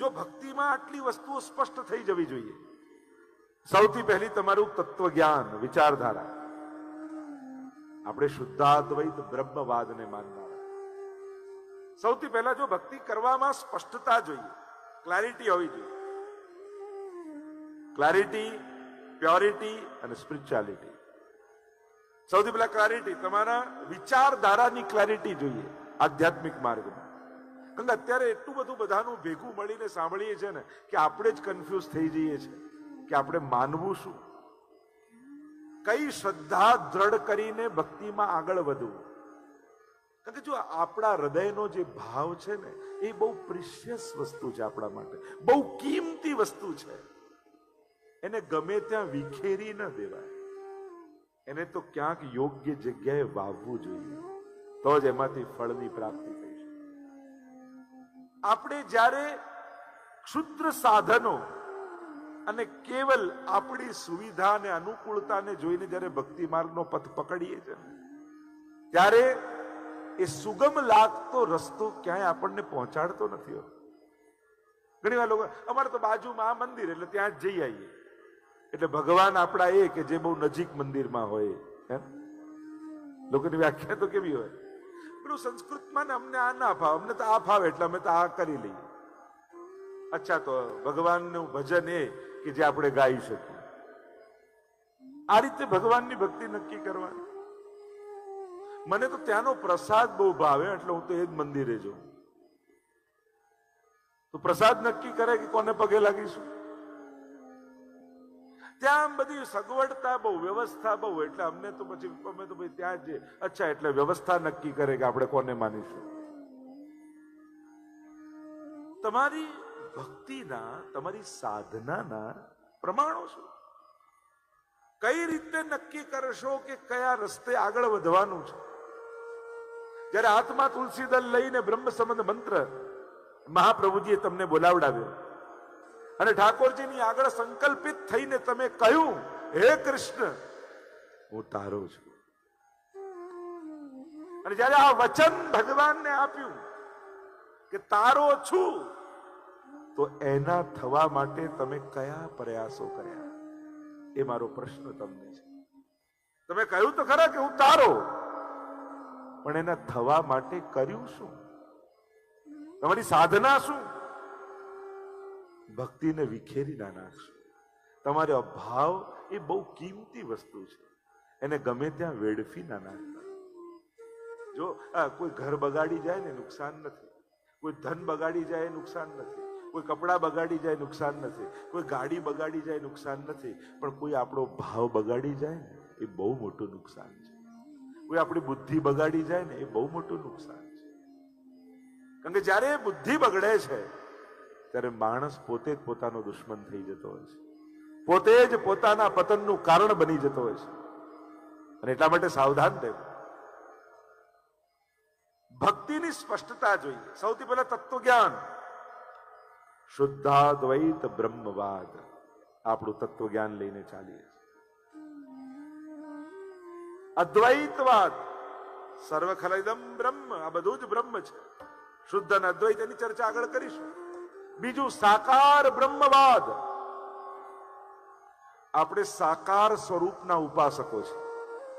જો ભક્તિમાં આટલી વસ્તુઓ સ્પષ્ટ થઈ જવી જોઈએ. સૌથી પહેલી તમારું તત્વજ્ઞાન, વિચારધારા. આપણે શુદ્ધાદ્વૈત બ્રહ્મવાદને માનનારા. સૌથી પહેલા જો ભક્તિ કરવામાં સ્પષ્ટતા જોઈએ, ક્લેરિટી હોવી જોઈએ. ક્લેરિટી, પ્યોરિટી અને સ્પિરિચ્યુઆલિટી. સૌથી પહેલા ક્લેરિટી, તમારા વિચારધારાની ક્લેરિટી જોઈએ આધ્યાત્મિક માર્ગમાં. કારણ કે અત્યારે એટલું બધું બધાનું ભેગું મળીને સાંભળીએ છીએ ને કે આપણે જ કન્ફ્યુઝ થઈ જઈએ છીએ કે આપણે માનવું શું, કઈ શ્રદ્ધા દ્રઢ કરીને ભક્તિમાં આગળ વધવું. કારણ કે જો આપણા હૃદયનો જે ભાવ છે ને એ બહુ પ્રિશિયસ વસ્તુ છે, આપણા માટે બહુ કિંમતી વસ્તુ છે. એને ગમે ત્યાં વિખેરી ન દેવાય. એને તો ક્યાંક યોગ્ય જગ્યાએ વાવવું જોઈએ, તો જ એમાંથી ફળની પ્રાપ્તિ થઈ શકે. આપણે જ્યારે ક્ષુદ્ર સાધનો અને કેવલ આપણી સુવિધા અને અનુકૂળતાને જોઈને જ્યારે ભક્તિ માર્ગનો પથ પકડીએ છીએ ત્યારે એ સુગમ લાગતો રસ્તો ક્યાંય આપણને પહોંચાડતો નથી હોતો. ઘણી વાર લોકો, અમારે તો બાજુમાં આ મંદિર એટલે ત્યાં જ જઈ આવીએ. એટલે ભગવાન આપણા એ કે જે બહુ નજીક મંદિરમાં હોય. લોકોની વ્યાખ્યા તો કેવી હોય? પેલું સંસ્કૃતમાં ને અમને આ ના ફાવે, અમને તો આ ફાવે એટલે અમે તો આ કરી લઈએ. અચ્છા, તો ભગવાનનું ભજન એ કે જે આપણે ગાઈ શકીએ. આ રીતે ભગવાનની ભક્તિ નક્કી કરવાની. મને તો ત્યાંનો પ્રસાદ બહુ ભાવે એટલે હું તો એ જ મંદિરે જાઉં. તો પ્રસાદ નક્કી કરે કે કોને પગે લાગીશું. ત્યાં બધી સગવડતા બહુ, વ્યવસ્થા બહુ, એટલે અમને તો પછી અમે તો ભાઈ ત્યાં જ. અચ્છા, એટલે વ્યવસ્થા નક્કી કરે કે આપણે કોને માનીશું. તમારી ભક્તિના, તમારી સાધનાના પ્રમાણો શું? કઈ રીતે નક્કી કરશો કે કયા રસ્તે આગળ વધવાનું છે? જયારે હાથમાં તુલસી દળ લઈને બ્રહ્મ સંબંધ મંત્ર મહાપ્રભુજીએ તમને બોલાવડાવ્યો અને ઠાકોરજીની આગળ સંકલ્પિત થઈને તમે કહ્યું, હે કૃષ્ણ, હું તારો છું. અને જયારે આ વચન ભગવાનને આપ્યું કે તારો છું, તો એના થવા માટે તમે કયા પ્રયાસો કર્યા? એ મારો પ્રશ્ન તમને છે. તમે કહ્યું તો ખરા કે હું તારો, પણ એના થવા માટે કર્યું શું? તમારી સાધના શું? ભક્તિને વિખેરી ના નાખશો. તમારો ભાવ એ બહુ કિંમતી વસ્તુ છે, એને ગમે ત્યાં વેડફી ના નાખતા. જો કોઈ ઘર બગાડી જાય ને નુકસાન નથી, કોઈ ધન બગાડી જાય નુકસાન નથી, કોઈ કપડા બગાડી જાય નુકસાન નથી, કોઈ ગાડી બગાડી જાય નુકસાન નથી, પણ કોઈ આપણો ભાવ બગાડી જાય ને એ બહુ મોટું નુકસાન છે. કોઈ આપણી બુદ્ધિ બગાડી જાય ને એ બહુ મોટું નુકસાન છે. કારણ કે જયારે બુદ્ધિ બગડે છે ત્યારે માણસ પોતે જ પોતાનો દુશ્મન થઈ જતો હોય છે, પોતે જ પોતાના પતનનું કારણ બની જતો હોય છે. અને એટલા માટે સાવધાન રહેવું. ભક્તિની સ્પષ્ટતા જોઈએ. સૌથી પહેલા તત્વજ્ઞાન, શુદ્ધાદ્વૈત બ્રહ્મવાદ. આપણું તત્વજ્ઞાન લઈને ચાલીએ. અદ્વૈતવાદ, સર્વ ખલૈદમ બ્રહ્મ, આ બધું જ બ્રહ્મ છે. શુદ્ધ અને અદ્વૈત એની ચર્ચા આગળ કરીશું. બીજું સાકાર બ્રહ્મવાદ. આપણે સાકાર સ્વરૂપના ઉપાસકો છે.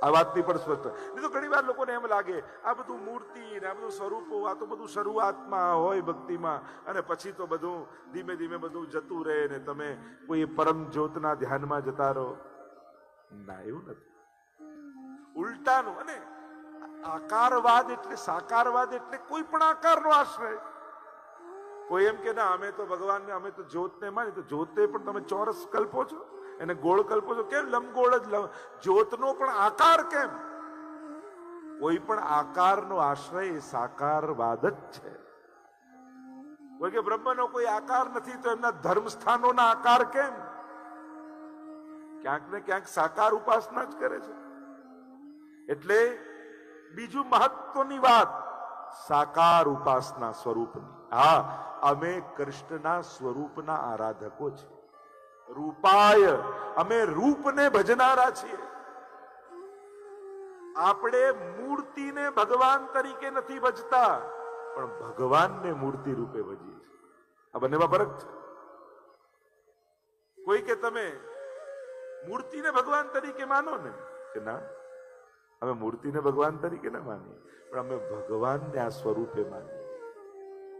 આ વાતની પણ સ્પષ્ટ. નહીં તો ઘણી વાર લોકોને એમ લાગે આ બધું મૂર્તિ ને આ બધું સ્વરૂપો, આ તો બધું શરૂઆતમાં હોય ભક્તિમાં, અને પછી તો બધું ધીમે ધીમે બધું જતું રહે ને તમે કોઈ પરમ જ્યોતના ધ્યાનમાં જતા રહો. ના, એવું નથી. ઉલટાનું. અને આકારવાદ એટલે, સાકારવાદ એટલે કોઈ પણ આકારનો આશ્રય. કોઈ એમ કે ના અમે તો ભગવાનને, અમે તો જ્યોતને માની, તો જ્યોતે પણ તમે ચોરસ કલ્પો છો, એને ગોળ કલ્પો છો. કેમ લંબગોળ જ? જ્યોતનો પણ આકાર કેમ? કોઈ પણ આકારનો આશ્રય એ સાકારવાદ જ છે. કોઈ કે બ્રહ્મનો કોઈ આકાર નથી, તો એમના ધર્મ સ્થાનોના આકાર કેમ? ક્યાંક ને ક્યાંક સાકાર ઉપાસના જ કરે છે. એટલે બીજું મહત્વની વાત, સાકાર ઉપાસના સ્વરૂપની. હા, અમે કૃષ્ણના સ્વરૂપના આરાધકો છીએ. રૂપાય, અમે રૂપને ભજનારા છીએ. આપણે મૂર્તિને ભગવાન તરીકે નથી ભજતા, પણ ભગવાનને મૂર્તિ રૂપે ભજીએ છીએ. આ બંનેમાં ફરક છે. કોઈ કે તમે મૂર્તિને ભગવાન તરીકે માનો ને, કે ના, અમે મૂર્તિને ભગવાન તરીકે ના માનીએ, પણ અમે ભગવાનને આ સ્વરૂપે માનીએ.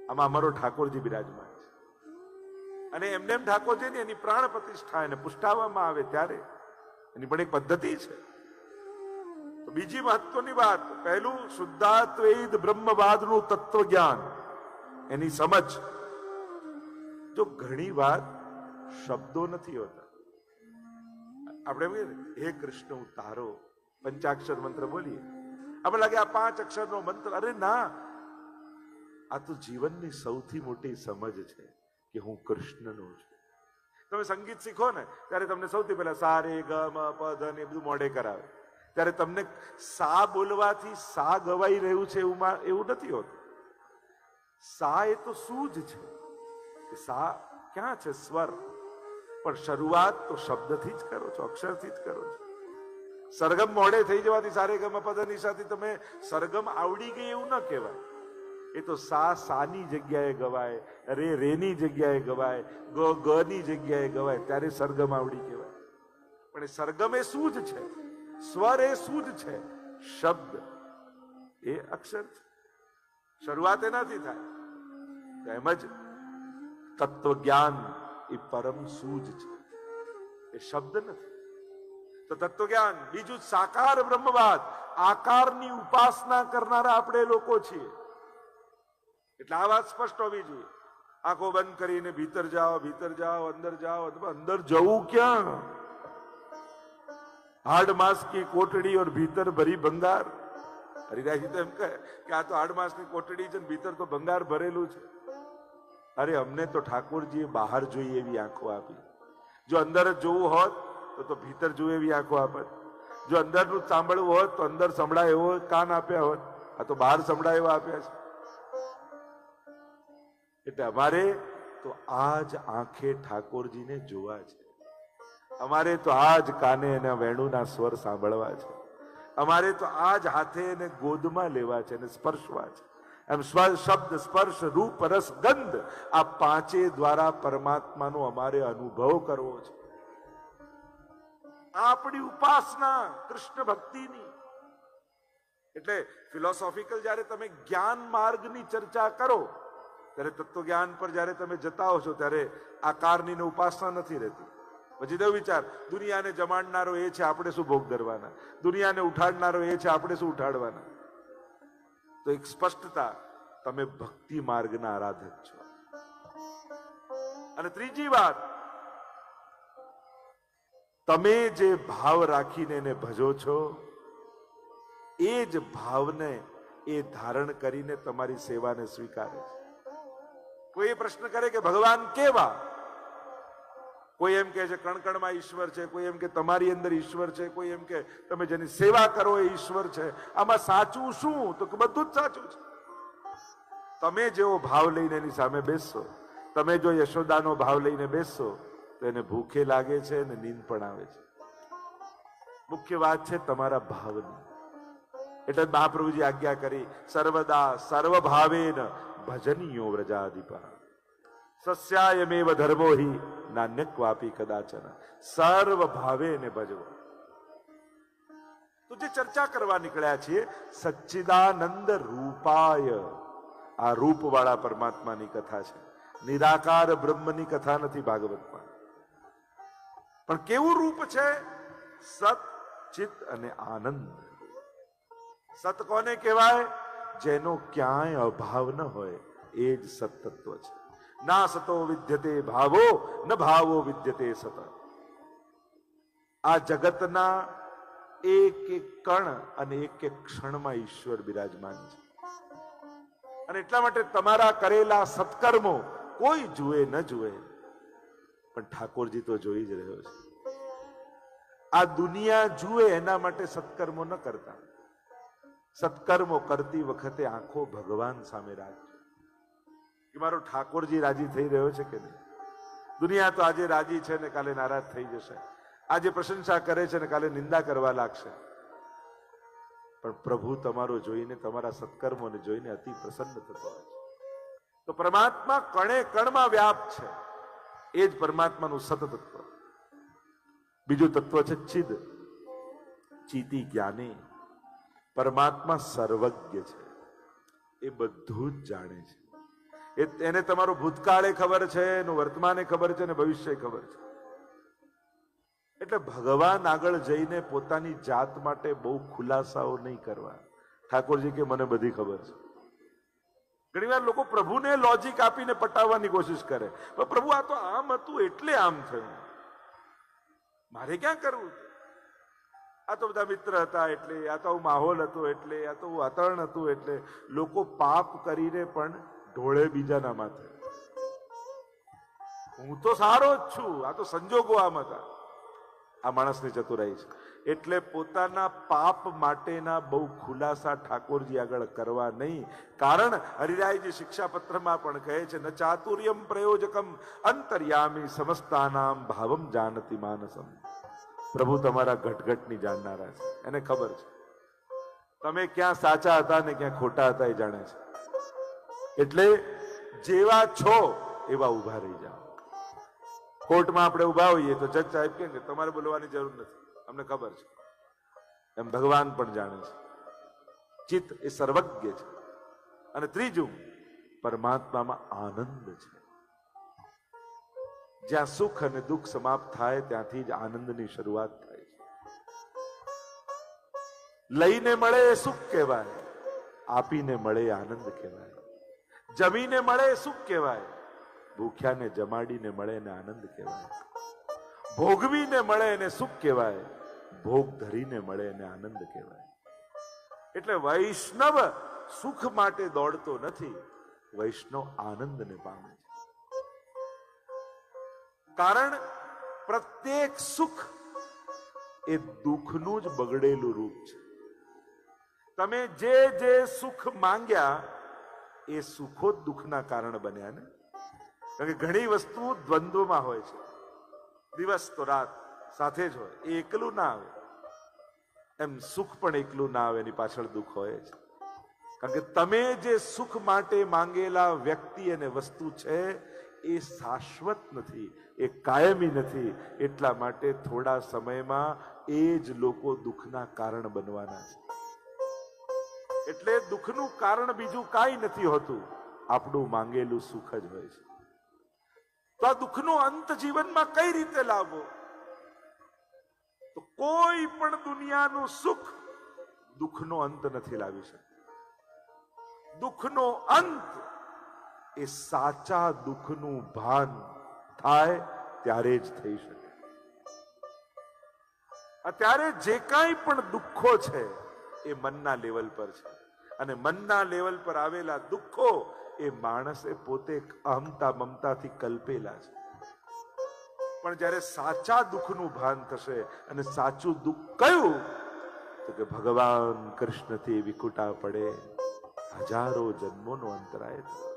આમાં અમારો ઠાકોરજી બિરાજમાન છે. અને એમને એમ ઠાકોરજીની એની પ્રાણ પ્રતિષ્ઠા એને પુષ્ટાવવામાં આવે ત્યારે એની પણ એક પદ્ધતિ છે. તો બીજી મહત્વની વાત, પહેલું શુદ્ધાદ્વૈત બ્રહ્મવાદનું તત્વ જ્ઞાન, એની સમજ. જો ઘણી વાર શબ્દો નથી હોતા, આપણે હે કૃષ્ણ હું તારો પંચાક્ષર મંત્ર બોલીએ, આપણે લાગે આ 5 અક્ષરનો મંત્ર. અરે ના, આ તો જીવનની સૌથી મોટી સમજ છે કે હું કૃષ્ણનો છું. તમે સંગીત શીખો ને ત્યારે તમને સૌથી પહેલા સા રે ગ મ પ ધ ને બધું મોઢે કરાવે, ત્યારે તમને સા બોલવાથી સા ગવાઈ રહ્યું છે એવું નથી હોતું. સા એ તો સૂજ છે, સા ક્યાં છે? સ્વર. પણ શરૂઆત તો શબ્દથી જ કરો છો, અક્ષરથી જ કરો છો. સરગમ મોડે થઈ જવાથી સારે ગમ પદ નિશાથી તમે સરગમ આવડી ગઈ એવું ન કહેવાય. એ તો સા સાની જગ્યાએ ગવાય, રે રેની જગ્યાએ ગવાય, ગ ગની જગ્યાએ ગવાય, ત્યારે સરગમ આવડી કહેવાય. પણ એ સરગમ એ સૂજ છે, સ્વર એ સૂજ છે, શબ્દ એ અક્ષર છે. શરૂઆત એનાથી થાય. એમ જ તત્વ જ્ઞાન એ પરમ સૂજ છે, એ શબ્દ નથી. તો તત્વ જ્ઞાન. બીજું સાકાર બ્રહ્મવાદ, આકારની ઉપાસના કરનારા આપણે લોકો છીએ. એટલે આ વાત સ્પષ્ટ હોવી જોઈએ. આંખો બંધ કરીને ભીતર જાઓ, ભીતર જાઓ, અંદર જાઓ. અંદર જવું ક્યાં? हार्ड मास की कोटड़ी और भीतर भरी भंगार. हरिदासजी तो एम કહે કે આ તો હાર્ડ માસ ની કોટડી છે, ભીતર તો ભંગાર ભરેલું છે. અરે અમને તો ઠાકોરજીએ બહાર જોઈએ એવી આંખો આપી. જો અંદર જ જોવું હોત તો ભીતર જોવે એવી આંખો આપત. જો અંદરનું સાંભળવું હોત તો અંદર સંભળાય એવો કાન આપ્યા હોત. આ તો બહાર સંભળાય એવા આપ્યા છે. એટલે અમારે તો આજ આંખે ઠાકોરજીને જોવા છે. અમારે તો આજ કાને એના વેણુના સ્વર સાંભળવા છે. અમારે તો આજ હાથે એને ગોદમાં લેવા છે અને સ્પર્શવા છે. એમ શબ્દ, સ્પર્શ, રૂપ, રસ, ગંધ, આ પાંચે દ્વારા પરમાત્માનો અમારે અનુભવ કરવો છે. આપણી ઉપાસના કૃષ્ણ ભક્તિની. એટલે ફિલોસોફિકલ જયારે તમે જ્ઞાન માર્ગની ચર્ચા કરો ત્યારે તત્વજ્ઞાન પર જયારે તમે જતા હો છો ત્યારે આકારની ઉપાસના નથી રહેતી. પછી તો વિચાર, દુનિયાને જમાડનારો એ છે, આપણે શું ભોગ ધરવાના? દુનિયાને ઉઠાડનારો એ છે, આપણે શું ઉઠાડવાના? તો એક સ્પષ્ટતા, તમે ભક્તિ માર્ગના આરાધક છો. અને ત્રીજી વાત, તમે જે ભાવ રાખીને એને ભજો છો એ જ ભાવને એ ધારણ કરીને તમારી સેવાને સ્વીકારે છે. કોઈ એ પ્રશ્ન કરે કે ભગવાન કેવા? કોઈ એમ કે છે કણકણમાં ઈશ્વર છે, કોઈ એમ કે તમારી અંદર ઈશ્વર છે, કોઈ એમ કે તમે જેની સેવા કરો એ ઈશ્વર છે. આમાં સાચું શું? તો કે બધું જ સાચું છે. તમે જેવો ભાવ લઈને એની સામે બેસશો, તમે જો યશોદાનો ભાવ લઈને બેસશો તો એને ભૂખે લાગે છે અને નીંદ પણ આવે છે. મુખ્ય વાત છે તમારા ભાવની. એટલે મહાપ્રભુજી આજ્ઞા કરી, સર્વદા સર્વભાવેન ભજનીયો વ્રજાધિપા સસ્યાયમેવ ધર્મો હિ નાન્યક્વાપી કદાચન. સર્વ ભાવે ને ભજવો. તો જે ચર્ચા કરવા નીકળ્યા છીએ, સચ્ચિદાનંદ રૂપાય, આ રૂપ વાળા પરમાત્માની કથા છે. નિરાકાર બ્રહ્મની કથા નથી ભાગવતમાં. પણ કેવું રૂપ છે? સત, ચિત અને આનંદ. સત કોને કહેવાય? જેનો ક્યાંય અભાવ ન હોય એ જ સતત્વ છે. ના સતો વિદ્યતે ભાવો ન ભાવો વિદ્યતે સત. આ જગતના એક એક કણ અને એક એક ક્ષણમાં ઈશ્વર બિરાજમાન છે. અને એટલા માટે તમારા કરેલા સત્કર્મો કોઈ જુએ ન જુએ, પણ ઠાકોરજી તો જોઈ જ રહ્યો છે. આ દુનિયા જુએ એના માટે સત્કર્મો ન કરતા. સત્કર્મો કરતી વખતે આંખો ભગવાન સામે રાખજો કે મારો ઠાકોરજી રાજી થઈ રહ્યો છે કે નહીં. દુનિયા તો આજે રાજી છે ને કાલે નારાજ થઈ જશે. આજે પ્રશંસા કરે છે ને કાલે નિંદા કરવા લાગશે. પણ પ્રભુ તમારો જોઈને, તમારા સત્કર્મોને જોઈને અતિ પ્રસન્ન થતો હોય છે. તો પરમાત્મા કણે કણમાં વ્યાપ્ત છે. એ જ પરમાત્માનું સત તત્વ. બીજું તત્વ છે ચિદ, ચિતિ જ્ઞાની. પરમાત્મા સર્વજ્ઞ છે, એ બધું જ જાણે છે. એને તમારું ભૂતકાળે ખબર છે, એનું વર્તમાને ખબર છે, ને ભવિષ્ય ખબર છે. એટલે ભગવાન આગળ જઈને પોતાની જાત માટે બહુ ખુલાસાઓ નહીં કરવા. ઠાકોરજી કે મને બધી ખબર છે. ઘણી વાર લોકો પ્રભુને લોજિક આપીને પટાવવાની કોશિશ કરે, પણ પ્રભુ આ તો આમ હતું એટલે આમ થયું, મારે ક્યાં કરવું? આ તો બધા મિત્ર હતા એટલે, આ તો માહોલ હતો એટલે, આ તો વાતાવરણ હતું એટલે. લોકો પાપ કરીને પણ ઢોળે બીજાના માથે. હું તો સારો જ છું, આ તો સંજોગો આમ હતા. આ માણસની ચતુરાઈ છે. એટલે પોતાના પાપ માટેના બહુ ખુલાસા ઠાકોરજી આગળ કરવા નહીં. કારણ હરિરાયજી શિક્ષાપત્રમાં પણ કહે છે, ન ચાતુર્યમ પ્રયોજકમ અંતર્યામી સમસ્તાનામ ભાવમ જાનતી માનસમ. પ્રભુ તમારા ઘટઘટની જાણનારા છે, એને ખબર છે તમે ક્યાં સાચા હતા ને ક્યાં ખોટા હતા, એ જાણે છે. એટલે જેવા છો એવા ઉભા રહી જાઓ. કોર્ટમાં આપણે ઉભા હોઈએ તો જજ સાહેબ કે તમારે બોલવાની જરૂર નથી, અમને ખબર છે. એમ ભગવાન પણ જાણે છે. ચિત્ત એ સર્વજ્ઞ છે. અને ત્રીજું, પરમાત્મામાં આનંદ છે. જ્યાં સુખ અને દુઃખ સમાપ્ત થાય ત્યાંથી જ આનંદની શરૂઆત થાય છે. લઈને મળે એ સુખ કહેવાય, આપીને મળે એ આનંદ કહેવાય. જમીને મળે એ સુખ કહેવાય, ભૂખ્યાને જમાડીને મળે એને આનંદ કહેવાય. ભોગવીને મળે એને સુખ કહેવાય, ભોગ ધરીને મળે એને આનંદ કહેવાય. એટલે વૈષ્ણવ સુખ માટે દોડતો નથી, વૈષ્ણવ આનંદને પામે છે. કારણ પ્રત્યેક સુખ એ દુઃખનું જ બગડેલું રૂપ છે. તમે જે જે સુખ માંગ્યા એ સુખો જ દુઃખના કારણ બન્યા ને. કારણ કે ઘણી વસ્તુ દ્વંદ્વમાં હોય છે. દિવસ તો રાત સાથે જ હોય, એ એકલું ના આવે. એમ સુખ પણ એકલું ના આવે, એની પાછળ દુઃખ હોય છે. કારણ કે તમે જે સુખ માટે માંગેલા વ્યક્તિ અને વસ્તુ છે એ શાશ્વત નથી, એ કાયમી નથી. એટલા માટે થોડા સમયમાં એ જ લોકો દુઃખના કારણ બનવાના છે. એટલે દુઃખનું કારણ બીજું કાંઈ નથી હોતું, આપણું માંગેલું સુખ જ હોય છે. તો આ દુઃખનો અંત જીવનમાં કઈ રીતે લાવવો? તો કોઈ પણ દુનિયાનું સુખ દુઃખનો અંત નથી લાવી શકતું. દુઃખનો અંત એ સાચા દુઃખનું ભાન થાય ત્યારે જ થઈ શકે. અત્યારે જે કાંઈ પણ દુઃખો છે એ મનના લેવલ પર છે. અને મનના લેવલ પર આવેલા દુઃખો એ માણસે પોતે અહમતા મમતાથી કલ્પેલા છે. પણ જ્યારે સાચા દુઃખનું ભાન થશે, અને સાચું દુઃખ કયું? તો કે ભગવાન કૃષ્ણથી વિકુટા પડે હજારો જન્મોનો અંતરાય થયો,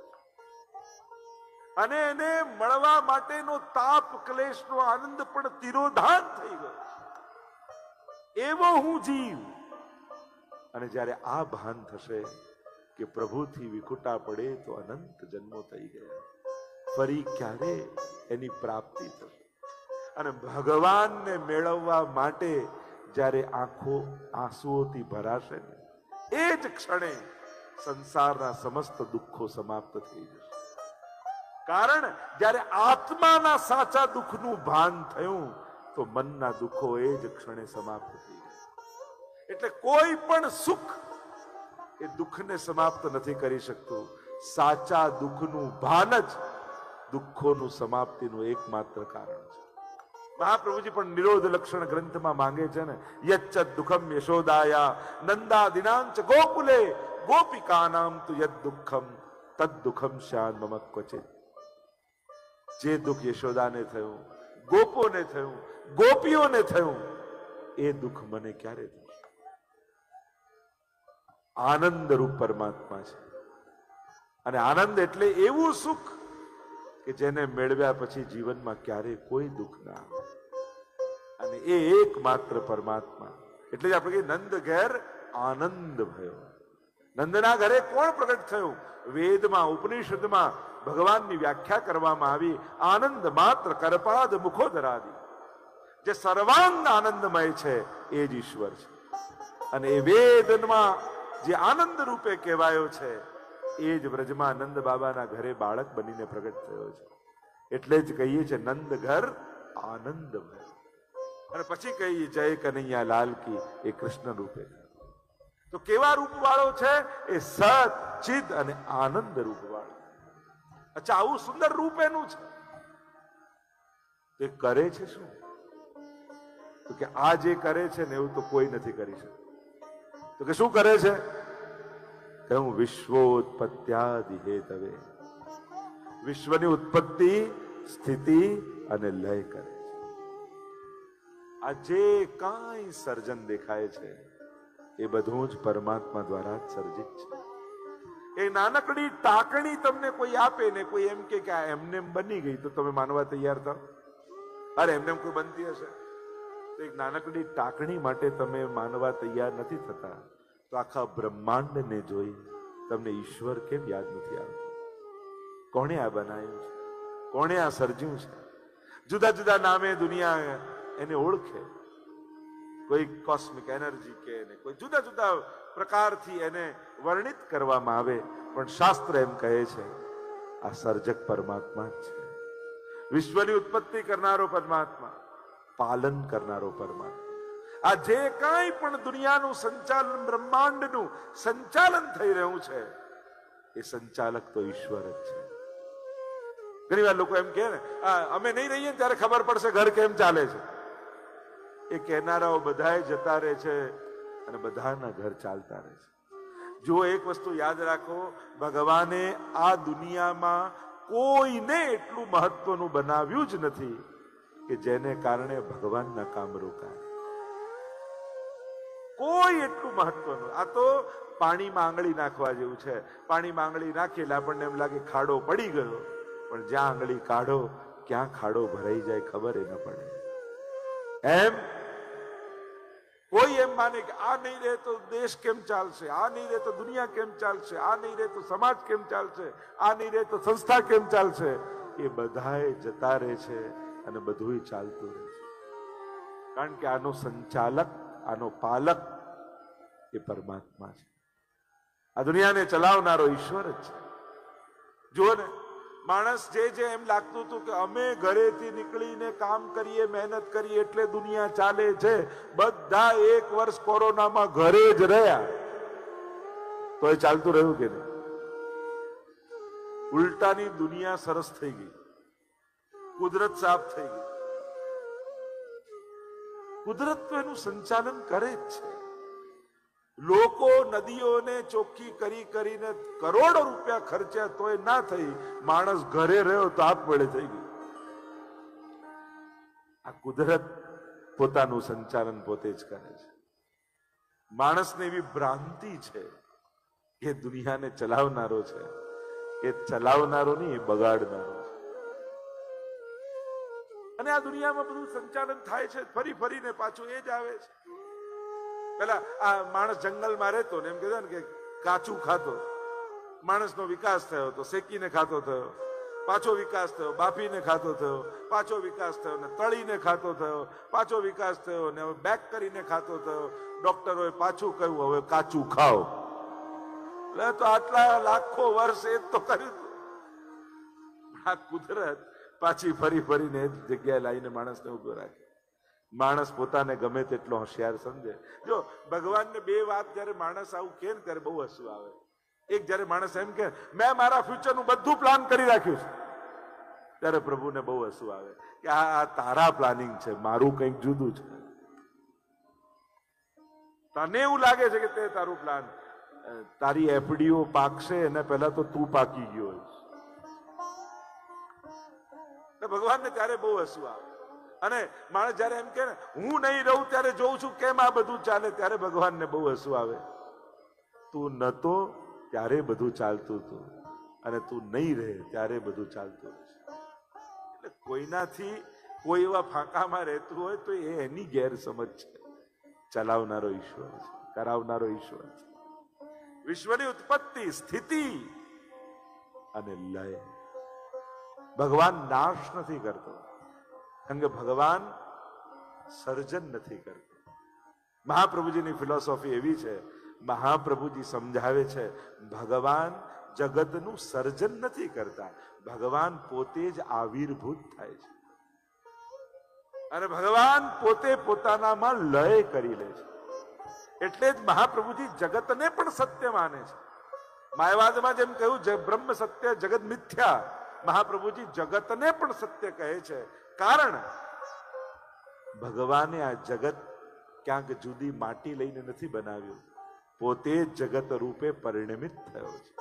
અને એને મળવા માટેનો તાપ ક્લેશનો આનંદ પણ તિરોધાન થઈ ગયો. એવો હું જીવ. અને જ્યારે આ ભાન થશે કે પ્રભુથી વિખુટા પડે તો અનંત જન્મો થઈ ગયા, ફરી ક્યારે એની પ્રાપ્તિ થશે? અને ભગવાનને મેળવવા માટે જ્યારે આંખો આંસુઓથી ભરાશે ને, એ જ ક્ષણે સંસારના સમસ્ત દુઃખો સમાપ્ત થઈ જશે. કારણ જ્યારે આત્માના સાચા દુઃખનું ભાન થયું તો મનના દુઃખો એ જ ક્ષણે સમાપ્ત થઈ ગયા. એટલે કોઈ પણ સુખ એ દુઃખને સમાપ્ત નથી કરી શકતું. સાચા દુઃખનું ભાન જ દુઃખોનું સમાપ્તિનું એકમાત્ર કારણ છે. મહાપ્રભુજી પણ નિરોધ લક્ષણ ગ્રંથમાં માંગે છે ને, યચ્ચ દુઃખમ યશોદાયા નંદાદિનાંચ ગોકુલે ગોપિકાનામ તુ યદ દુઃખમ તદ દુઃખમ શ્યાન મમ ક્વચિત. જે દુઃખ યશોદાને થયું, ગોપોને થયું, ગોપીઓને થયું, એ દુઃખ મને ક્યારે થયું? આનંદ રૂપ પરમાત્મા છે. અને આનંદ એટલે એવું સુખ કે જેને મેળવ્યા પછી જીવનમાં ક્યારેય કોઈ દુઃખ ના આવે. અને એ એકમાત્ર પરમાત્મા. એટલે જ આપણે કહીએ નંદ ઘેર આનંદ ભયો. નંદના ઘરે કોણ પ્રગટ થયું? વેદમાં, ઉપનિષદમાં ભગવાનની વ્યાખ્યા કરવામાં આવી, આનંદ માત્ર કરપાદ મુખોદરાદી. જે સર્વાંગ આનંદમય છે એ જ ઈશ્વર છે. અને એ વેદમાં જે આનંદ રૂપે કહેવાયો છે એ જ વ્રજમાં નંદ બાબાના ઘરે બાળક બનીને પ્રગટ થયો છે. એટલે જ કહીએ છીએ નંદ ઘર આનંદમય. અને પછી કહીએ જય કનૈયા લાલ કી, એ કૃષ્ણ રૂપે. તો કેવા રૂપ વાળો છે? એ સત, ચિદ અને આનંદ રૂપ વાળો. અચ્છા, આવું સુંદર રૂપ એનું છે. એ કરે છે શું? તો કે આ જે કરે છે ને એવું તો કોઈ નથી કરી શકતું. તો કે શું કરે છે? કે હું વિશ્વોત્પત્યાદિ હેતવે, વિશ્વની ઉત્પત્તિ, સ્થિતિ અને લય કરે છે. આ જે કાંઈ સર્જન દેખાય છે એ બધું જ પરમાત્મા દ્વારા જ સર્જિત છે. એ નાનકડી ટાંકણી તમને કોઈ આપે ને કોઈ એમ કે આ એમને બની ગઈ તો તમે માનવા તૈયાર થાવ? અરે એમને કોઈ બનતી હશે તો એક નાનકડી ટાંકણી માટે તમે માનવા તૈયાર નથી થતા, તો આખા બ્રહ્માંડને જોઈ તમને ઈશ્વર કેમ યાદ નથી આવતું? કોણે આ બનાવ્યું છે? કોણે આ સર્જ્યું છે? જુદા જુદા નામે દુનિયા એને ઓળખે. કોઈ કોસ્મિક એનર્જી કે કોઈ જુદા જુદા પ્રકારથી એને વર્ણિત કરવામાં આવે, પણ શાસ્ત્ર એમ કહે છે આ સર્જક પરમાત્મા જ છે. વિશ્વની ઉત્પત્તિ કરનારો પરમાત્મા, પાલન કરનારો પરમાત્મા. આ જે કાંઈ પણ દુનિયાનું સંચાલન, બ્રહ્માંડનું સંચાલન થઈ રહ્યું છે એ સંચાલક તો ઈશ્વર જ છે. ઘણી વાર લોકો એમ કહે ને અમે નહીં રહીએ ત્યારે ખબર પડશે ઘર કેમ ચાલે છે. એ કહેનારાઓ બધાય જતા રહે છે અને બધાના ઘર ચાલતા રહે છે. જો એક વસ્તુ યાદ રાખો, ભગવાને આ દુનિયામાં કોઈને એટલું મહત્વનું બનાવ્યું જ નથી કે જેને કારણે ભગવાનના કામ રોકાય. કોઈ એટલું મહત્વનું. આ તો પાણીમાં આંગળી નાખવા જેવું છે. પાણીમાં આંગળી નાખી એટલે આપણને એમ લાગે ખાડો પડી ગયો, પણ જ્યાં આંગળી કાઢો ક્યાં ખાડો ભરાઈ જાય ખબર ન પડે. એમ કોઈ એમ માને કે આ નહીં રહે તો દેશ કેમ ચાલશે, આ નહીં રહે તો દુનિયા કેમ ચાલશે, આ નહીં રહે તો સમાજ કેમ ચાલશે, આ નહીં રહે તો સંસ્થા કેમ ચાલશે. એ બધાએ જતા રહે છે અને બધું ચાલતું રહે છે. કારણ કે આનો સંચાલક, આનો પાલક એ પરમાત્મા છે. આ દુનિયાને ચલાવનારો ઈશ્વર જ છે. જુઓ ને, માણસ જે એમ લાગતું હતું કે અમે ઘરેથી નીકળીને કામ કરીએ, મહેનત કરીએ એટલે દુનિયા ચાલે છે, બધા 1 વર્ષ કોરોનામાં ઘરે જ રહ્યા તો એ ચાલતું રહ્યું કે નહીં? ઉલટાની દુનિયા સરસ થઈ ગઈ, કુદરત સાફ થઈ ગઈ. કુદરત તો એનું સંચાલન કરે જ છે. લોકો નદીઓને ચોખ્ખી કરીને કરોડો રૂપિયા ખર્ચ્યા તોય ના થઈ. માણસ ઘરે રહ્યો તો આપમેળે થઈ ગયું. આ કુદરત પોતાનું સંચાલન પોતે જ કરે છે. માણસને એવી ભ્રાંતિ છે કે દુનિયાને ચલાવનારો છે. એ ચલાવનારો નહીં, એ બગાડનારો છે. અને આ દુનિયામાં બધું સંચાલન થાય છે, ફરી ફરીને પાછું એ જ આવે છે. પેલા આ માણસ જંગલમાં રહેતો ને એમ કહેતા ને કે કાચું ખાતો, માણસનો વિકાસ થયો તો શેકીને ખાતો થયો, પાછો વિકાસ થયો બાફીને ખાતો થયો, પાછો વિકાસ થયો ને તળીને ખાતો થયો, પાછો વિકાસ થયો ને હવે બેક કરીને ખાતો થયો. ડોક્ટરોએ પાછું કહ્યું હવે કાચું ખાઓ. એટલે તો આટલા લાખો વર્ષ એ તો કર્યું હતું. આ કુદરત પાછી ફરી ફરીને એ જગ્યાએ લાવીને માણસને ઉભો રાખે. માણસ પોતાને ગમે તેટલો હોશિયાર સમજે. જો ભગવાનને 2 વાત જયારે માણસ આવું કે ને ત્યારે બહુ હસવું આવે. એક જયારે માણસ એમ કે મેં મારા ફ્યુચરનું બધું પ્લાન કરી રાખ્યું છે, ત્યારે પ્રભુને બહુ હસવું આવે કે આ તારા પ્લાનિંગ છે, મારું કંઈક જુદું છે. તને એવું લાગે છે કે તે તારું પ્લાન, તારી એફડીઓ પાકશે એને પહેલા તો તું પાકી ગયો હોય. ભગવાનને ત્યારે બહુ હસવું આવે. અને માણસ જયારે એમ કે હું નહીં રહું ત્યારે જોઉં છું કેમ આ બધું ચાલે, ત્યારે ભગવાનને બહુ હસવું આવે. તું નતો ત્યારે બધું ચાલતું હતું અને તું નહીં રહે ત્યારે બધું ચાલતું રહેશે. એટલે કોઈનાથી કોઈ એવા ફાંકામાં રહેતું હોય તો એ એની ગેરસમજ છે. ચલાવનારો ઈશ્વર છે, કરાવનારો ઈશ્વર છે. વિશ્વની ઉત્પત્તિ, સ્થિતિ અને લય. ભગવાન નાશ નથી કરતો, કારણ કે ભગવાન સર્જન નથી કરતો. મહાપ્રભુજીની ફિલોસોફી એવી છે, મહાપ્રભુજી સમજાવે છે, ભગવાન જગતનું સર્જન નથી કરતા, ભગવાન પોતે જ આવિર્ભૂત થાય છે અને ભગવાન પોતે પોતાનામાં લય કરી લે છે. એટલે જ મહાપ્રભુજી જગતને પણ સત્ય માને છે. માયાવાદમાં જેમ કહ્યું બ્રહ્મ સત્ય જગત મિથ્યા, મહાપ્રભુજી જગતને પણ સત્ય કહે છે. કારણ ભગવાને આ જગત ક્યાંક જુદી માટી લઈને નથી બનાવ્યું, પોતે જગત રૂપે પરિણમિત થયો છે.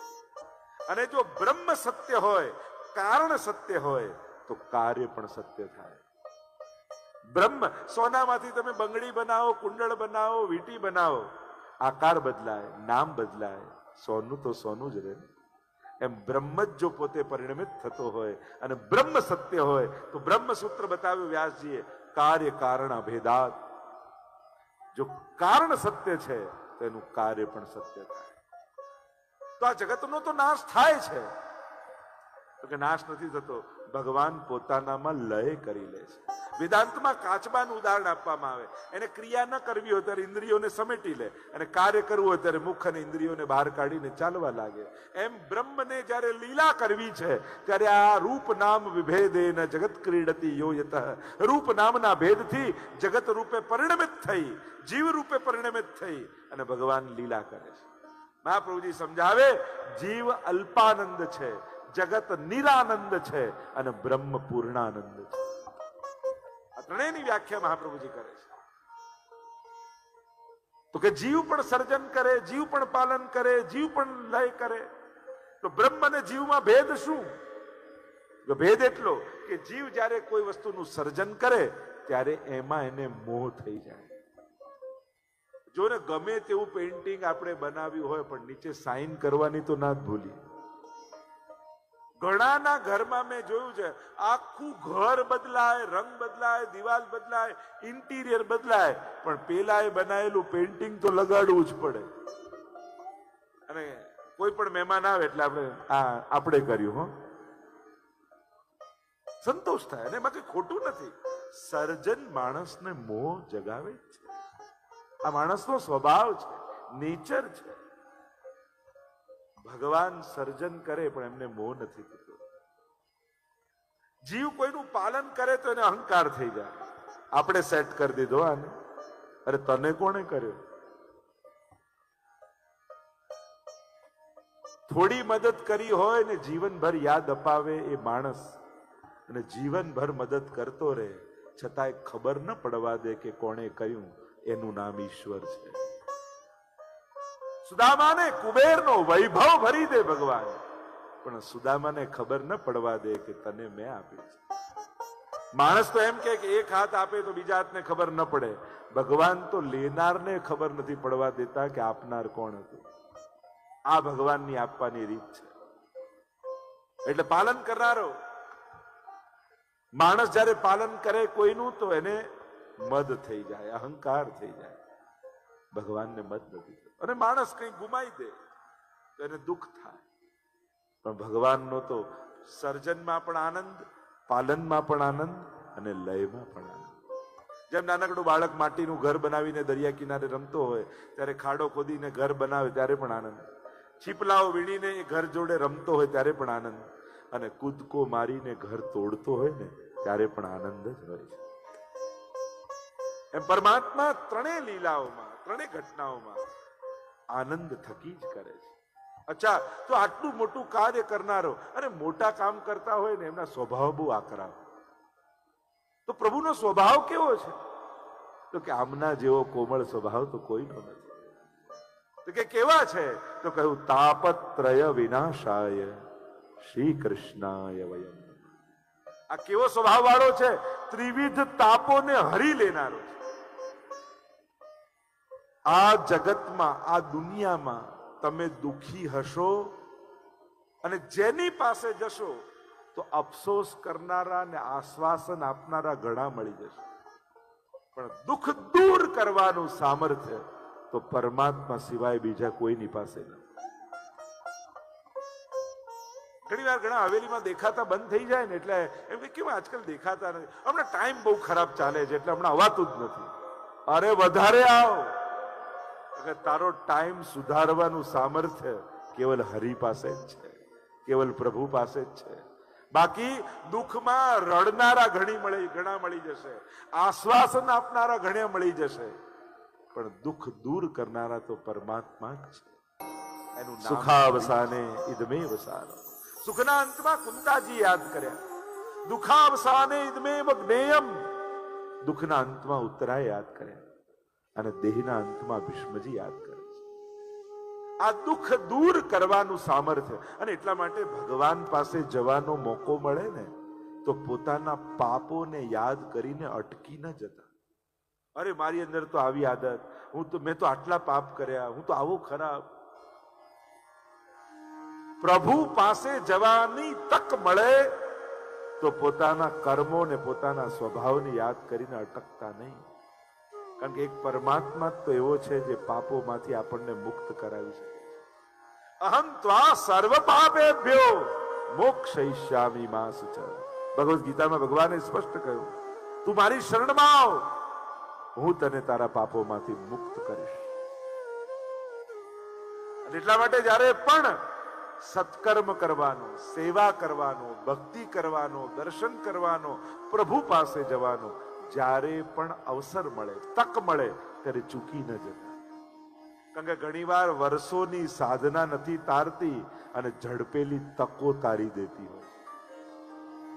અને જો બ્રહ્મ સત્ય હોય, કારણ સત્ય હોય, તો કાર્ય પણ સત્ય થાય. બ્રહ્મ, સોનામાંથી તમે બંગડી બનાવો, કુંડળ બનાવો, વીંટી બનાવો, આકાર બદલાય, નામ બદલાય, સોનું તો સોનું જ રહે. એમ બ્રહ્મ જ જો પોતે પરિણમિત થતો હોય અને બ્રહ્મ સત્ય હોય, તો બ્રહ્મ સૂત્ર બતાવ્યું વ્યાસજીએ, કાર્ય કારણ અભેદાત. જો કારણ સત્ય છે તો એનું કાર્ય પણ સત્ય થાય. તો આ જગતનો તો નાશ થાય છે, તો કે નાશ નથી થતો, ભગવાન પોતાનામાં લય કરી લે છે. વેદાંતમાં કાચબાનું ઉદાહરણ આપવામાં આવે, એને ક્રિયા ન કરવી હોય ત્યારે ઇન્દ્રિયોને સમેટી લે, અને કાર્ય કરવું હોય ત્યારે મુખ અને ઇન્દ્રિયોને બહાર કાઢીને ચાલવા લાગે. એમ બ્રહ્મને જ્યારે લીલા કરવી છે ત્યારે આ રૂપ નામ વિભેદેન જગત ક્રીડતી યો યતઃ, રૂપ નામના ભેદથી જગત રૂપે પરિણમિત થઈ, જીવ રૂપે પરિણમિત થઈ અને ભગવાન લીલા કરે છે. મહાપ્રભુજી સમજાવે, જીવ અલ્પાનંદ છે, જગત નિરાનંદ છે અને બ્રહ્મ પૂર્ણાનંદ છે. આ ત્રણેયની વ્યાખ્યા મહાપ્રભુજી કરે છે. તો કે જીવ પણ સર્જન કરે, જીવ પણ પાલન કરે, જીવ પણ લય કરે. તો બ્રહ્મ અને જીવમાં ભેદ શું? ભેદ એટલો કે જીવ જ્યારે કોઈ વસ્તુનું સર્જન કરે ત્યારે એમાં એને મોહ થઈ જાય. જો ને ગમે તેવું પેઇન્ટિંગ આપણે બનાવ્યું હોય, પણ નીચે સાઇન કરવાની તો ના જ ભૂલી. ઘણાના ઘરમાં મેં જોયું છે, આખું ઘર બદલાય, રંગ બદલાય, દિવાલ બદલાય, ઇન્ટિરિયર બદલાય, પણ પેલાએ બનાવેલું પેઇન્ટિંગ તો લગાડવું જ પડે. અને કોઈ પણ મહેમાન આવે એટલે આપણે કર્યું, હો, સંતોષ થાય. અને એમાં કઈ ખોટું નથી. સર્જન માણસને મોહ જગાવે જ છે. આ માણસનો સ્વભાવ છે, નેચર છે. ભગવાન સર્જન કરે પણ એમને મોહ નથી થતો. જીવ કોઈનું પાલન કરે તો એને અહંકાર થઈ જાય. આપણે સેટ કરી દીધો આને, અરે તને કોણે કર્યો? થોડી મદદ કરી હોય ને જીવનભર યાદ અપાવે એ માણસ, અને જીવનભર મદદ કરતો રહે છતાંય ખબર ન પડવા દે કે કોણે કર્યું, એનું નામ ઈશ્વર છે. સુદામાને કુબેરનો વૈભવ ભરી દે ભગવાન, પણ સુદામાને ખબર ન પડવા દે કે તને મેં આપ્યું છે. માણસ તો એમ કે એક હાથ આપે તો બીજા હાથને ખબર ન પડે. ભગવાન તો લેનારને ખબર નથી પડવા દેતા કે આપનાર કોણ હતું. આ ભગવાનની આપવાની રીત છે. એટલે પાલન કરનારો માણસ જયારે પાલન કરે કોઈનું, તો એને મદ થઈ જાય, અહંકાર થઈ જાય. ભગવાનને મદ નથી. અને માણસ કઈ ગુમાઈ દે તો એને દુઃખ થાય. પણ ભગવાનનો તો સર્જનમાં પણ આનંદ, પાલનમાં પણ આનંદ અને લયમાં પણ આનંદ. જેમ નાનકડું બાળક માટીનું ઘર બનાવીને દરિયા કિનારે રમતો હોય, ત્યારે ખાડો ખોદીને ઘર બનાવે ત્યારે પણ આનંદ. છીપલાઓ વીણીને એ ઘર જોડે રમતો હોય ત્યારે પણ આનંદ. અને કૂદકો મારીને ઘર તોડતો હોય ને ત્યારે પણ આનંદ જ હોય છે. એમ પરમાત્મા ત્રણેય લીલાઓમાં, ત્રણેય ઘટનાઓમાં આનંદ થકી જ કરે છે. અચ્છા, તો આટલું મોટું કાર્ય કરનારો, અને મોટા કામ કરતા હોય ને એમના સ્વભાવ બહુ આકરા. તો પ્રભુનો સ્વભાવ કેવો છે? તો કે આમના જેવો કોમળ સ્વભાવ તો કોઈનો નથી. તો કે કેવા છે? તો કહ્યું, તાપત્રય વિનાશાય શ્રી કૃષ્ણાય વયમ. આ કેવો સ્વભાવ વાળો છે? ત્રિવિધ તાપોને હરી લેનારો છે. આ જગતમાં, આ દુનિયામાં તમે દુખી હશો અને જેની પાસે જશો તો અફસોસ કરનારા ને આશ્વાસન આપનારા ઘણા મળી જશે, પણ દુઃખ દૂર કરવાનું સામર્થ્ય તો પરમાત્મા સિવાય બીજા કોઈની પાસે નથી. ઘણી વાર ઘણા હવેલીમાં દેખાતા બંધ થઈ જાય ને એટલે એમ કે કેમ આજકાલ દેખાતા નથી, હમણાં ટાઈમ બહુ ખરાબ ચાલે છે એટલે હમણાં અવાતું જ નથી. અરે વધારે આવો, તારો ટાઈમ સુધારવાનું સામર્થ્ય કેવલ હરિ પાસે જ છે, કેવલ પ્રભુ પાસે જ છે. બાકી દુઃખમાં રડનારા ઘણા મળી જશે, આશ્વાસન આપનારા ઘણા મળી જશે, પણ દુઃખ દૂર કરનારા તો પરમાત્મા જ છે. એનું સુખાવસાને ઇદમેવ સાર. સુખના અંતમાં કુંતાજી યાદ કર્યા, દુઃખાવસાને ઇદમેવ જ્ઞેયમ. દુઃખના અંતમાં ઉત્તરાય યાદ કર્યા અને દેહના અંતમાં ભીષ્મજી યાદ કરે છે. આ દુઃખ દૂર કરવાનું સામર્થ્ય. અને એટલા માટે ભગવાન પાસે જવાનો મોકો મળે ને તો પોતાના પાપોને યાદ કરીને અટકી ન જતા. અરે મારી અંદર તો આવી આદત, મેં તો આટલા પાપ કર્યા, હું તો આવો ખરાબ. પ્રભુ પાસે જવાની તક મળે તો પોતાના કર્મો ને પોતાના સ્વભાવને યાદ કરીને અટકતા નહીં. કારણ કે એક પરમાત્મા તો એવો છે જે પાપોમાંથી આપણને મુક્ત કરાવી શકે છે. અહં ત્વા સર્વ પાપેભ્યો મોક્ષયિષ્યામિ મા શુચ. ભગવદ્ ગીતામાં ભગવાને સ્પષ્ટ કહ્યું, તું મારી શરણમાં આવ, હું તને તારા પાપોમાંથી મુક્ત કરીશ. અને એટલા માટે જ્યારે પણ સત્કર્મ કરવાનો, સેવા કરવાનો, ભક્તિ કરવાનો, દર્શન કરવાનો, પ્રભુ પાસે જવાનો, જ્યારે પણ અવસર મળે, તક મળે, ત્યારે ચૂકી ન જતા. કારણ કે ઘણીવાર વર્ષોની સાધના નથી તારતી અને ઝડપેલી તકો તારી દેતી હોય.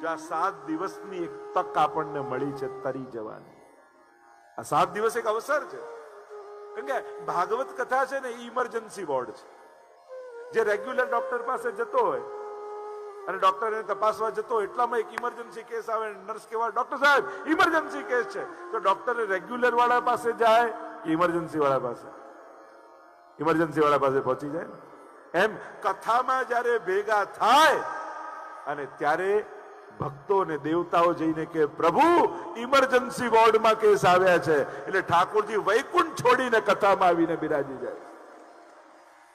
જો આ 7 દિવસની એક તક આપણને મળી છે તરી જવાની, આ 7 દિવસ એક અવસર છે. કારણ કે ભાગવત કથા છે ને, ઇમરજન્સી વોર્ડ છે. જે રેગ્યુલર ડોક્ટર પાસે જતો હોય અને ડોક્ટરને તપાસવા જતો હોય, એટલામાં એક ઇમરજન્સી કેસ આવે, નર્સ કહેવાય, ડોક્ટર સાહેબ ઇમરજન્સી કેસ છે, તો ડોક્ટર રેગ્યુલર વાળા પાસે જાય કે ઇમરજન્સી વાળા પાસે? ઇમરજન્સી વાળા પાસે પહોંચી જાય. એમ કથામાં જ્યારે ભેગા થાય અને ત્યારે ભક્તો ને દેવતાઓ જઈને કે પ્રભુ ઇમરજન્સી વોર્ડમાં કેસ આવ્યા છે, એટલે ઠાકોરજી વૈકુંઠ છોડીને કથામાં આવીને બિરાજી જાય.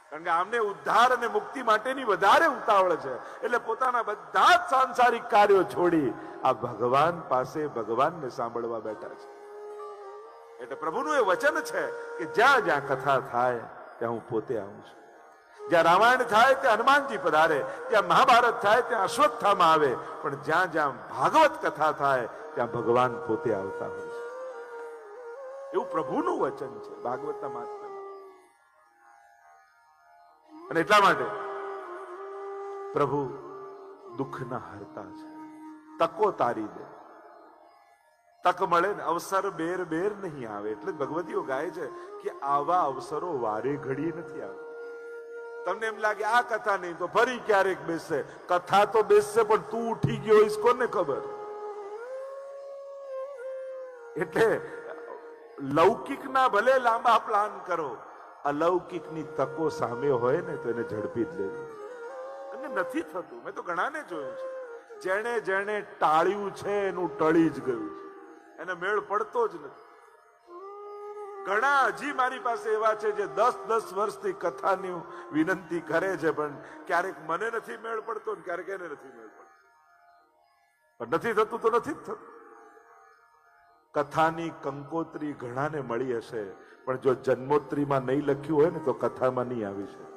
કારણ કે આમને ઉદ્ધાર અને મુક્તિ માટેની વધારે ઉતાવળ છે, એટલે પોતાના બધા જ સાંસારિક કાર્યો છોડી આ ભગવાન પાસે ભગવાનને સાંભળવા બેઠા છે. એટલે પ્રભુનું એ વચન છે કે જ્યાં જ્યાં કથા થાય ત્યાં હું પોતે આવું છું. જ્યાં રામાયણ થાય ત્યાં હનુમાનજી પધારે, ત્યાં મહાભારત થાય ત્યાં અશ્વત્થામા આવે, પણ જ્યાં જ્યાં ભાગવત કથા થાય ત્યાં ભગવાન પોતે આવતા હોય છે. એવું પ્રભુનું વચન છે ભાગવતના માત્ર. અને એટલા માટે પ્રભુ દુઃખના હરતા છે. તકો તારી દે, તક મળે ને અવસર બેર બેર નહીં આવે. એટલે ભગવતીઓ ગાય છે કે આવા અવસરો વારે ઘડીએ નથી આવતા. તમને એમ લાગે આ કથા નહીં તો ફરી ક્યારેક બેસશે. કથા તો બેસશે, પણ તું ઉઠી ગયો ઈસ કોને ખબર. એટલે લૌકિકના ભલે લાંબા પ્લાન કરો, અલૌકિકની તકો સામે હોય ને તો એને ઝડપી જ લેવી. અને નથી થતું. મેં તો ઘણાને જોયું છે, જેણે જેણે ટાળ્યું છે એનું ટળી જ ગયું છે, એને મેળ પડતો જ નથી. ઘણા હજી મારી પાસે એવા છે જે 10-10 વર્ષથી કથાની વિનંતી કરે છે, પણ ક્યારેક મને નથી મેળ પડતો ને ક્યારેક એને નથી મેળ પડતો. પણ નથી થતું તો નથી જ થતું. કથાની કંકોત્રી ઘણાને મળી હશે, પણ જો જન્મોત્રીમાં નહીં લખ્યું હોય ને તો કથામાં નહીં આવી શકે.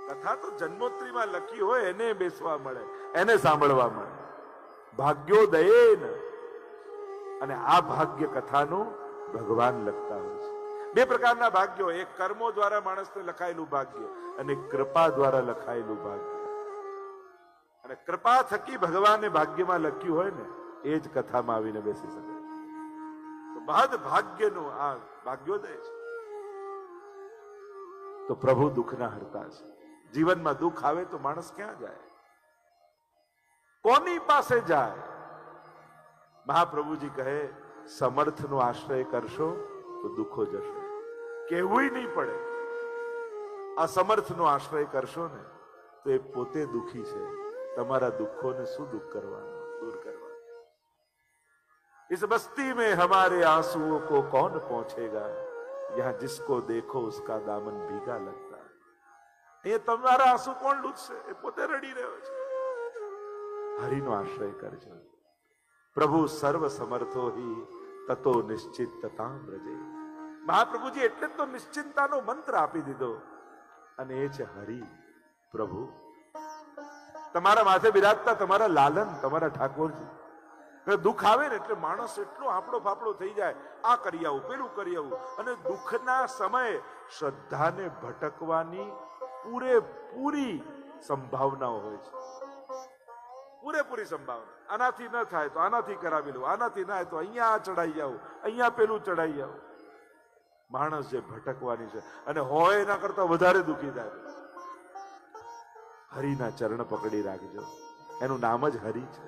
કથા તો જન્મોત્રીમાં લખી હોય એને બેસવા મળે, એને સાંભળવા મળે. ભાગ્યોદયેન. અને આ ભાગ્ય કથાનું ભગવાન લખતા હોય છે. 2 પ્રકારના ભાગ્યો, એક કર્મો દ્વારા માણસને લખાયેલું ભાગ્ય અને કૃપા દ્વારા લખાયેલું ભાગ્ય. અને કૃપા થકી ભગવાને ભાગ્યમાં લખ્યું હોય ને એ જ કથામાં આવીને બેસી શકે. મહદ ભાગ્યનું આ ભાગ્યોદય છે. તો પ્રભુ દુઃખના હરતા છે. જીવનમાં દુઃખ આવે તો માણસ ક્યાં જાય, કોની પાસે જાય? મહાપ્રભુજી કહે સમર્થનો આશ્રય કરશો તો દુઃખો જશે. કહેવું નહીં પડે. અસમર્થનો આશ્રય કરશો ને તો એ પોતે દુઃખી છે. તમારા દુઃખોને શું દૂર કરવાનું? इस बस्ती में हमारे आंसुओं को कौन पहुंचेगा, यहां जिसको देखो उसका दामन भीगा लगता है. એ તમારા આંસુ કોણ લૂછશે? એ પોતે રડી રહ્યો છે. હરિનો આશ્રય કરજો. પ્રભુ સર્વ સમર્થો હિ તતો નિશ્ચિતતામ વ્રજે. મહાપ્રભુજી એટલે જ તો નિશ્ચિંતાનો મંત્ર આપી દીધો, અને એ છે હરિ. પ્રભુ તમારા માથે બિરાજતા તમારા લાલન, તમારા ઠાકોરજી. દુઃખ આવે ને એટલે માણસ એટલો આપણો ફાફડો થઈ જાય, આ કરી આવું, પેલું કરી આવું, અને દુઃખના સમયે શ્રદ્ધાને ભટકવાની પૂરેપૂરી સંભાવનાઓ હોય છે. પૂરેપૂરી સંભાવના. આનાથી ન થાય તો આનાથી કરાવી લઉં, આનાથી ના થાય તો અહીંયા આ ચડાઈ જાવ, અહીંયા પેલું ચડાઈ જાવ. માણસ જે ભટકવાની છે, અને હોય એના કરતા વધારે દુઃખી થાય. હરિના ચરણ પકડી રાખજો, એનું નામ જ હરિ છે.